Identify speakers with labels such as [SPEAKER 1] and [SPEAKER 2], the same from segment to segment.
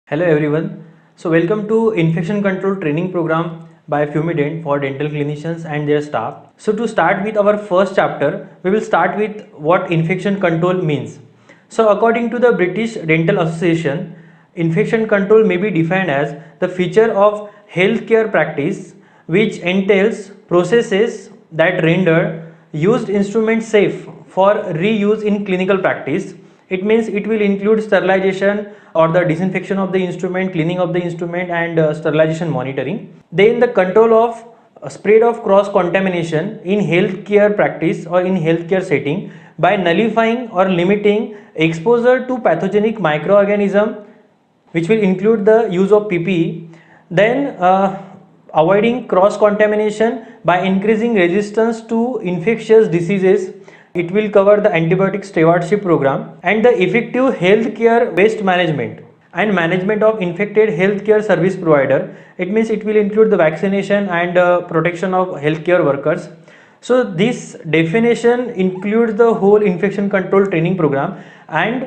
[SPEAKER 1] Hello everyone. So welcome to Infection Control Training Program by Fumident for dental clinicians and their staff. So to start with our first chapter, we will start with what infection control means. So according to the British Dental Association, infection control may be defined as the feature of healthcare practice which entails processes that render used instruments safe for reuse in clinical practice. It means it will include sterilization or the disinfection of the instrument, cleaning of the instrument, and sterilization monitoring. Then the control of spread of cross contamination in healthcare practice or in healthcare setting by nullifying or limiting exposure to pathogenic microorganism, which will include the use of PPE. Then avoiding cross contamination by increasing resistance to infectious diseases. It will cover the antibiotic stewardship program and the effective healthcare waste management and management of infected healthcare service provider. It means it will include the vaccination and protection of healthcare workers. So this definition includes the whole infection control training program, and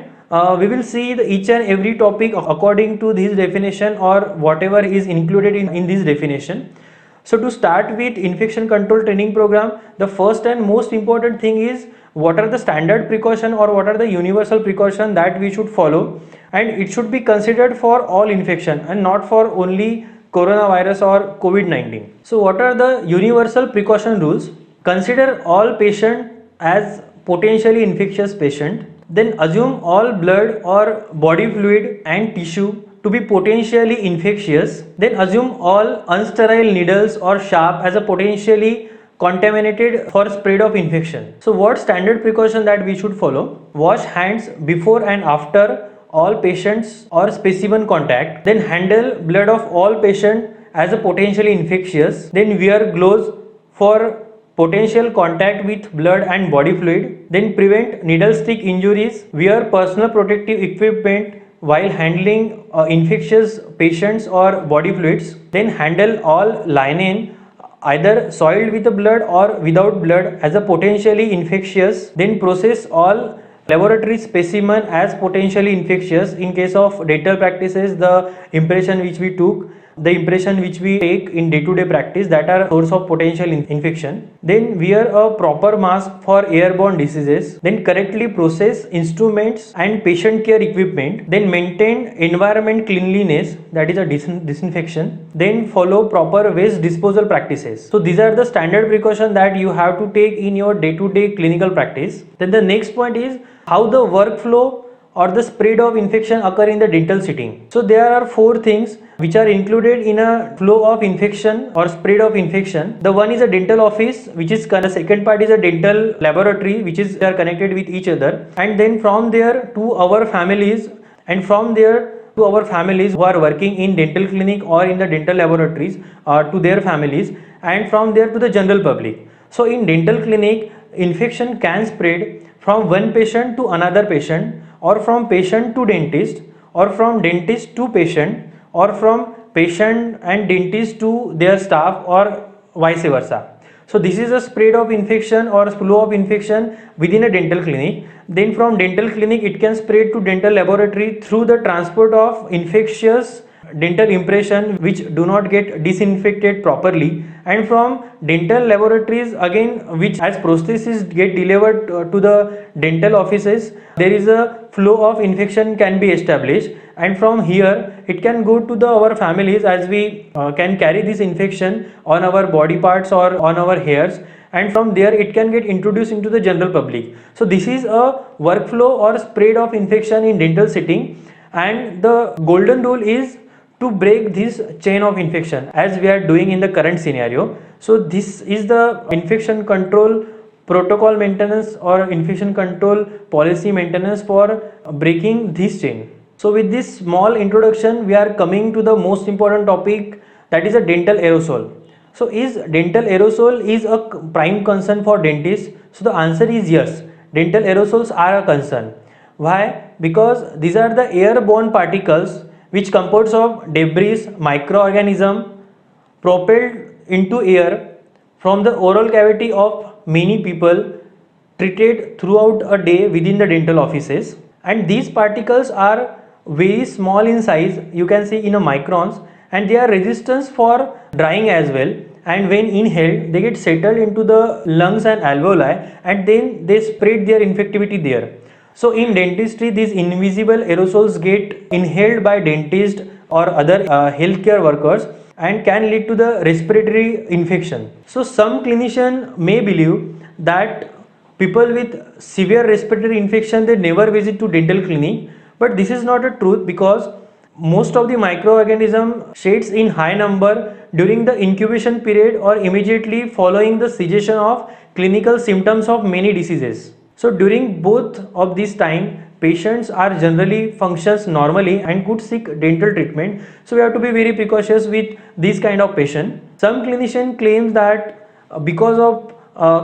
[SPEAKER 1] we will see each and every topic according to this definition or whatever is included in this definition. So to start with infection control training program, the first and most important thing is what are the standard precaution or what are the universal precaution that we should follow, and it should be considered for all infection and not for only coronavirus or COVID-19. So what are the universal precaution rules? Consider all patient as potentially infectious patient. Then assume all blood or body fluid and tissue to be potentially infectious. Then assume all unsterile needles or sharp as a potentially contaminated for spread of infection. So what standard precaution that we should follow? Wash hands before and after all patients or specimen contact. Then handle blood of all patient as a potentially infectious. Then wear gloves for potential contact with blood and body fluid. Then prevent needle stick injuries. Wear personal protective equipment while handling infectious patients or body fluids. Then handle all linen either soiled with blood or without blood as a potentially infectious. Then process all laboratory specimen as potentially infectious. In case of dental practices, the impression which we took, the impression which we take in day-to-day practice, that are source of potential infection. Then wear a proper mask for airborne diseases. Then correctly process instruments and patient care equipment. Then maintain environment cleanliness, that is a disinfection. Then follow proper waste disposal practices. So these are the standard precautions that you have to take in your day-to-day clinical practice. Then the next point is how the workflow or the spread of infection occur in the dental setting. So there are four things which are included in a flow of infection or spread of infection. The one is a dental office, which is the second part is a dental laboratory, which is they are connected with each other, and then from there to our families, and from there to our families who are working in dental clinic or in the dental laboratories, to their families, and from there to the general public. So in dental clinic, infection can spread from one patient to another patient, or from patient to dentist, or from dentist to patient, or from patient and dentist to their staff, or vice versa. So this is a spread of infection or flow of infection within a dental clinic. Then from dental clinic it can spread to dental laboratory through the transport of infectious dental impression which do not get disinfected properly, and from dental laboratories again, which as prosthesis get delivered to the dental offices, there is a flow of infection can be established, and from here it can go to our families, as we can carry this infection on our body parts or on our hairs, and from there it can get introduced into the general public. So this is a workflow or spread of infection in dental setting, and the golden rule is to break this chain of infection as we are doing in the current scenario. So this is the infection control protocol maintenance or infection control policy maintenance for breaking this chain. So with this small introduction, we are coming to the most important topic, that is a dental aerosol. So is dental aerosol is a prime concern for dentists? So the answer is yes, dental aerosols are a concern. Why? Because these are the airborne particles which composed of debris, microorganism propelled into air from the oral cavity of many people treated throughout a day within the dental offices, and these particles are very small in size, you can see in a microns, and they are resistance for drying as well, and when inhaled they get settled into the lungs and alveoli, and then they spread their infectivity there. So in dentistry, these invisible aerosols get inhaled by dentists or other healthcare workers and can lead to the respiratory infection. So some clinician may believe that people with severe respiratory infection, they never visit to dental clinic, but this is not a truth, because most of the microorganism sheds in high number during the incubation period or immediately following the cessation of clinical symptoms of many diseases. So during both of these time, patients are generally functions normally and could seek dental treatment. So we have to be very precautious with this kind of patient. Some clinician claims that because of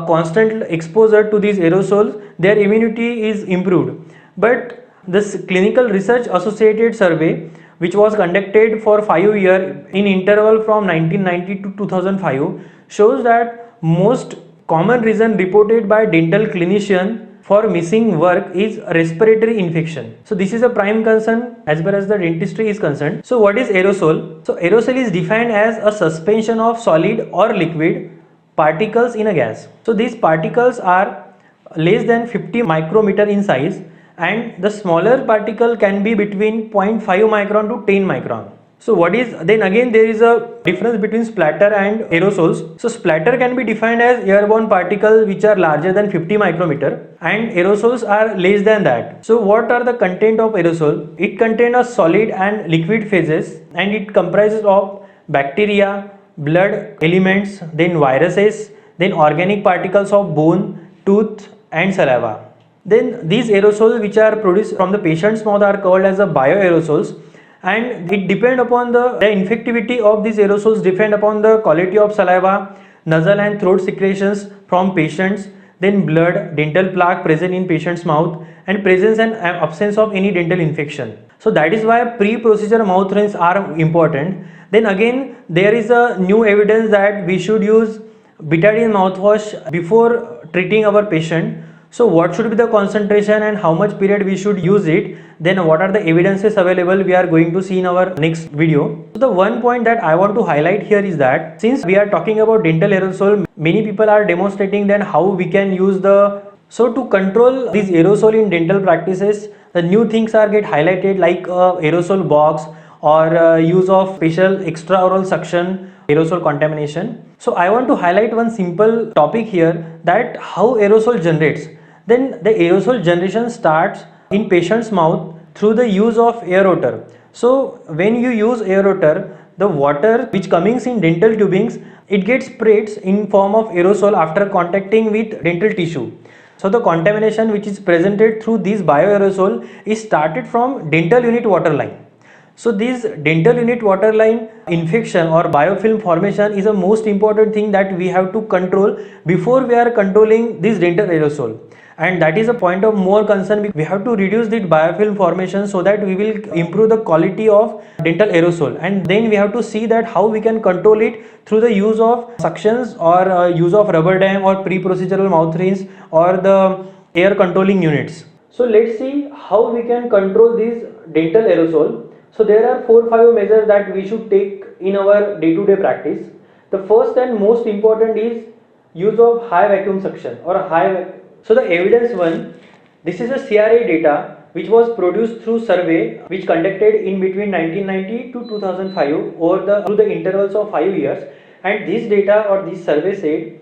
[SPEAKER 1] constant exposure to these aerosols, their immunity is improved. But this clinical research associated survey, which was conducted for 5 years in interval from 1990 to 2005, shows that most common reason reported by dental clinician for missing work is respiratory infection. So this is a prime concern as far as the dentistry is concerned. So what is aerosol? So aerosol is defined as a suspension of solid or liquid particles in a gas. So these particles are less than 50 micrometer in size, and the smaller particle can be between 0.5 micron to 10 micron. So what is, then again there is a difference between splatter and aerosols. So splatter can be defined as airborne particles which are larger than 50 micrometer, and aerosols are less than that. So what are the content of aerosol? It contains a solid and liquid phases, and it comprises of bacteria, blood elements, then viruses, then organic particles of bone, tooth and saliva. Then these aerosols which are produced from the patient's mouth are called as the bioaerosols, and it depend upon the infectivity of these aerosols depend upon the quality of saliva, nasal and throat secretions from patients, then blood, dental plaque present in patient's mouth, and presence and absence of any dental infection. So that is why pre-procedure mouth rinse are important. Then again there is a new evidence that we should use betadine mouthwash before treating our patient. So what should be the concentration and how much period we should use it, then what are the evidences available, we are going to see in our next video. So the one point that I want to highlight here is that since we are talking about dental aerosol, many people are demonstrating then how we can use the, so to control these aerosol in dental practices, the new things are get highlighted like aerosol box or use of special extraoral suction aerosol contamination. So I want to highlight one simple topic here, that how aerosol generates. Then the aerosol generation starts in patient's mouth through the use of aerator. So when you use aerator, the water which comes in dental tubings, it gets spread in form of aerosol after contacting with dental tissue. So the contamination which is presented through this bioaerosol is started from dental unit water line. So this dental unit water line infection or biofilm formation is a most important thing that we have to control before we are controlling this dental aerosol, and that is a point of more concern. We have to reduce the biofilm formation so that we will improve the quality of dental aerosol, and then we have to see that how we can control it through the use of suctions or use of rubber dam or pre-procedural mouth rinse or the air controlling units. So let's see how we can control this dental aerosol. So there are 4-5 measures that we should take in our day-to-day practice. The first and most important is use of high vacuum suction or so the evidence one, this is a CRA data which was produced through survey which conducted in between 1990 to 2005 through the intervals of 5 years, and this data or this survey said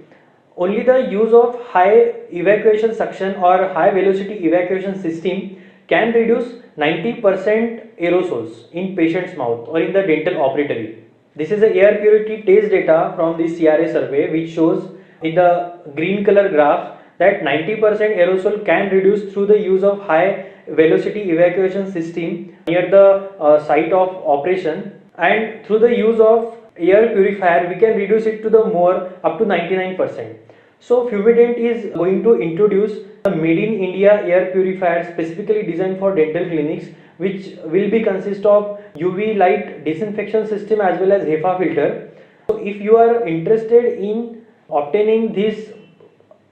[SPEAKER 1] only the use of high evacuation suction or high velocity evacuation system can reduce 90% aerosols in patient's mouth or in the dental operatory. This is the air purity test data from the CRA survey which shows in the green color graph that 90% aerosol can reduce through the use of high velocity evacuation system near the site of operation, and through the use of air purifier we can reduce it to the more up to 99%. So Fumident is going to introduce a made in India air purifier specifically designed for dental clinics, which will be consist of UV light disinfection system as well as HEPA filter. So if you are interested in obtaining this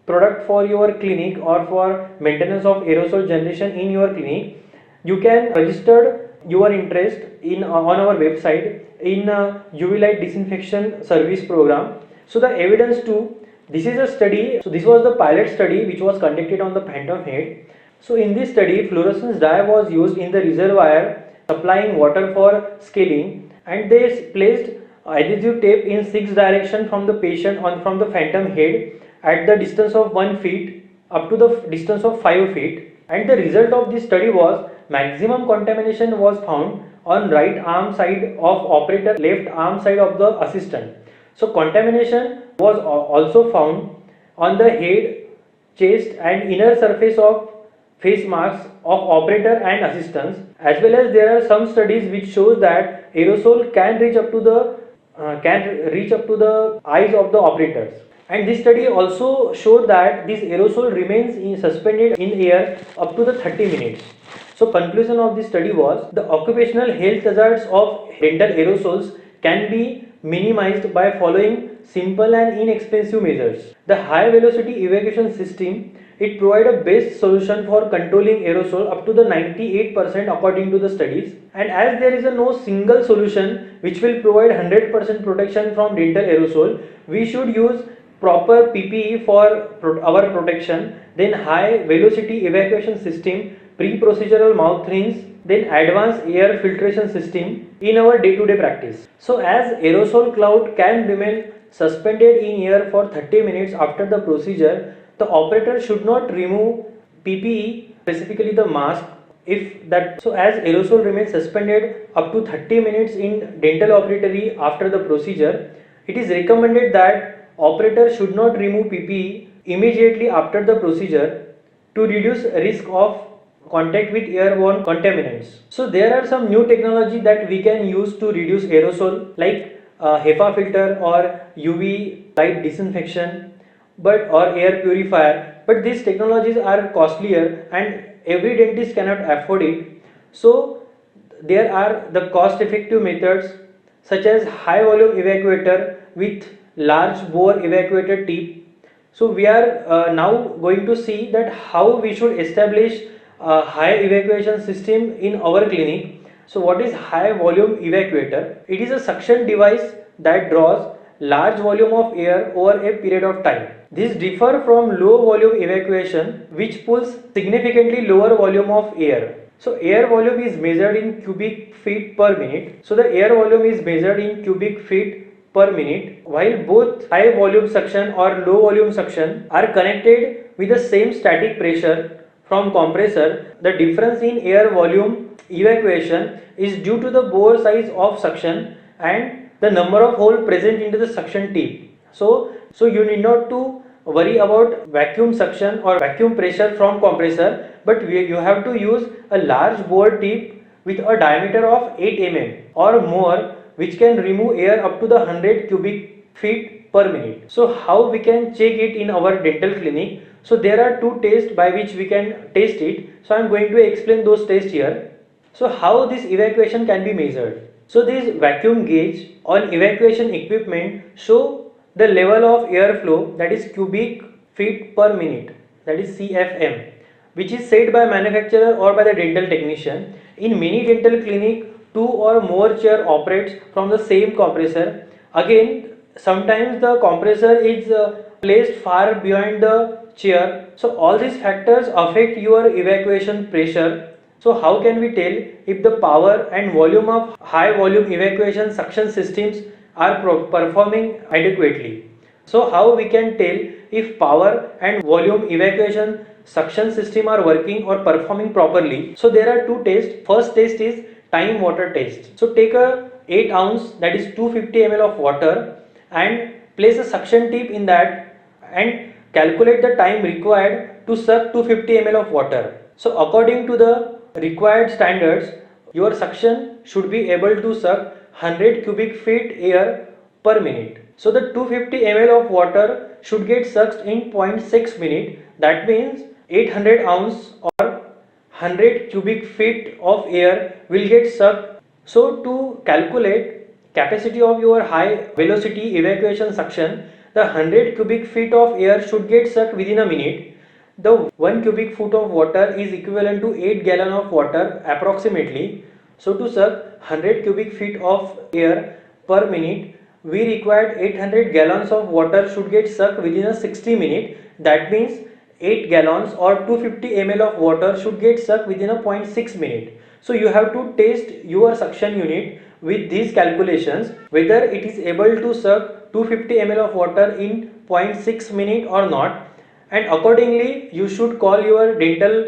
[SPEAKER 1] product for your clinic or for maintenance of aerosol generation in your clinic, you can register your interest in on our website in UV light disinfection service program. So the evidence to this is a study. So this was the pilot study which was conducted on the phantom head. So in this study, fluorescence dye was used in the reservoir supplying water for scaling, and they placed adhesive tape in 6 directions from the patient on from the phantom head at the distance of 1 feet up to the distance of 5 feet, and the result of this study was maximum contamination was found on right arm side of operator, left arm side of the assistant. So contamination was also found on the head, chest and inner surface of face masks of operator and assistants, as well as there are some studies which shows that aerosol can reach up to the eyes of the operators. And this study also showed that this aerosol remains suspended in air up to the 30 minutes. So conclusion of this study was the occupational health hazards of dental aerosols can be minimized by following simple and inexpensive measures. The high velocity evacuation system, it provides a best solution for controlling aerosol up to the 98% according to the studies. And as there is no single solution which will provide 100% protection from dental aerosol, we should use proper PPE for our protection, then high velocity evacuation system, pre-procedural mouth rinse, then advanced air filtration system in our day-to-day practice. So as aerosol cloud can remain suspended in air for 30 minutes after the procedure, the operator should not remove PPE, specifically the mask, if that. So as aerosol remains suspended up to 30 minutes in dental operatory after the procedure, it is recommended that operator should not remove PPE immediately after the procedure to reduce risk of contact with airborne contaminants. So there are some new technology that we can use to reduce aerosol, like HEPA filter or UV light disinfection, or air purifier, but these technologies are costlier and every dentist cannot afford it. So there are the cost effective methods such as high volume evacuator with large bore evacuator tip. So we are now going to see that how we should establish a high evacuation system in our clinic. So what is high volume evacuator? It is a suction device that draws large volume of air over a period of time. This differ from low volume evacuation, which pulls significantly lower volume of air. So air volume is measured in cubic feet per minute. So the air volume is measured in cubic feet per minute, while both high volume suction or low volume suction are connected with the same static pressure from compressor. The difference in air volume evacuation is due to the bore size of suction and the number of holes present into the suction tip. So you need not to worry about vacuum suction or vacuum pressure from compressor, but you have to use a large bore tip with a diameter of 8 mm or more, which can remove air up to the 100 cubic feet per minute. So how we can check it in our dental clinic? So there are two tests by which we can test it. So I am going to explain those tests here. So how this evacuation can be measured? So this vacuum gauge on evacuation equipment show the level of airflow, that is cubic feet per minute, that is CFM, which is set by manufacturer or by the dental technician. In many dental clinic, 2 or more chair operates from the same compressor. Again, sometimes the compressor is placed far behind the chair. So all these factors affect your evacuation pressure. So how can we tell if the power and volume of high volume evacuation suction systems are performing adequately? So how we can tell if power and volume evacuation suction system are working or performing properly? So there are two tests. First test is time water test. So take a 8 ounce, that is 250 ml of water, and place a suction tip in that and calculate the time required to suck 250 ml of water. So according to the required standards, your suction should be able to suck 100 cubic feet air per minute. So the 250 ml of water should get sucked in 0.6 minute. That means 800 ounce or 100 cubic feet of air will get sucked. So to calculate capacity of your high velocity evacuation suction, the 100 cubic feet of air should get sucked within a minute. The 1 cubic foot of water is equivalent to 8 gallon of water approximately. So to suck 100 cubic feet of air per minute, we required 800 gallons of water should get sucked within a 60 minute. That means 8 gallons or 250 ml of water should get sucked within a 0.6 minute. So you have to test your suction unit with these calculations whether it is able to suck 250 ml of water in 0.6 minute or not, and accordingly you should call your dental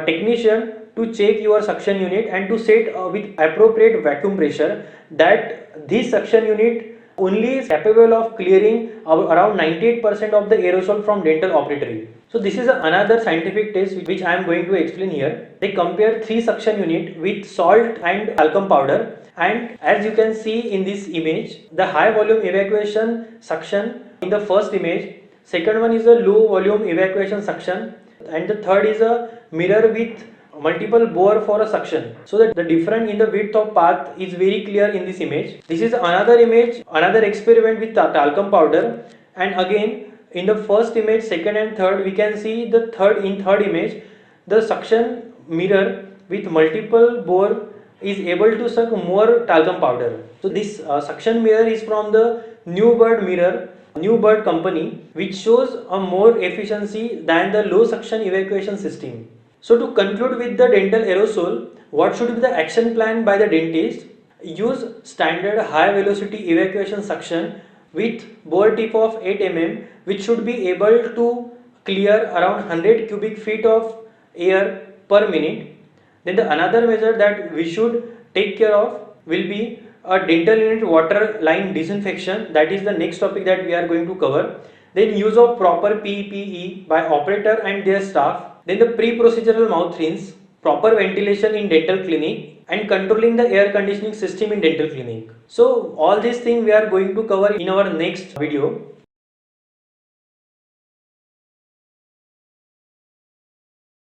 [SPEAKER 1] technician to check your suction unit and to set with appropriate vacuum pressure that this suction unit only is capable of clearing around 98% of the aerosol from dental operatory. So this is another scientific test which I am going to explain here. They compare 3 suction unit with salt and talcum powder, and as you can see in this image, the high volume evacuation suction in the first image, second one is a low volume evacuation suction, and the third is a mirror with multiple bore for a suction, so that the difference in the width of path is very clear in this image. This is another image, another experiment with talcum powder, and again in the first image, second and third, we can see the third image, the suction mirror with multiple bore is able to suck more talcum powder. So this suction mirror is from the New Bird company, which shows a more efficiency than the low suction evacuation system. So to conclude with the dental aerosol, what should be the action plan by the dentist? Use standard high velocity evacuation suction with bore tip of 8 mm, which should be able to clear around 100 cubic feet of air per minute. Then the another measure that we should take care of will be a dental unit water line disinfection. That is the next topic that we are going to cover. Then use of proper PPE by operator and their staff. Then the pre-procedural mouth rinse, proper ventilation in dental clinic, and controlling the air conditioning system in dental clinic. So all these things we are going to cover in our next video.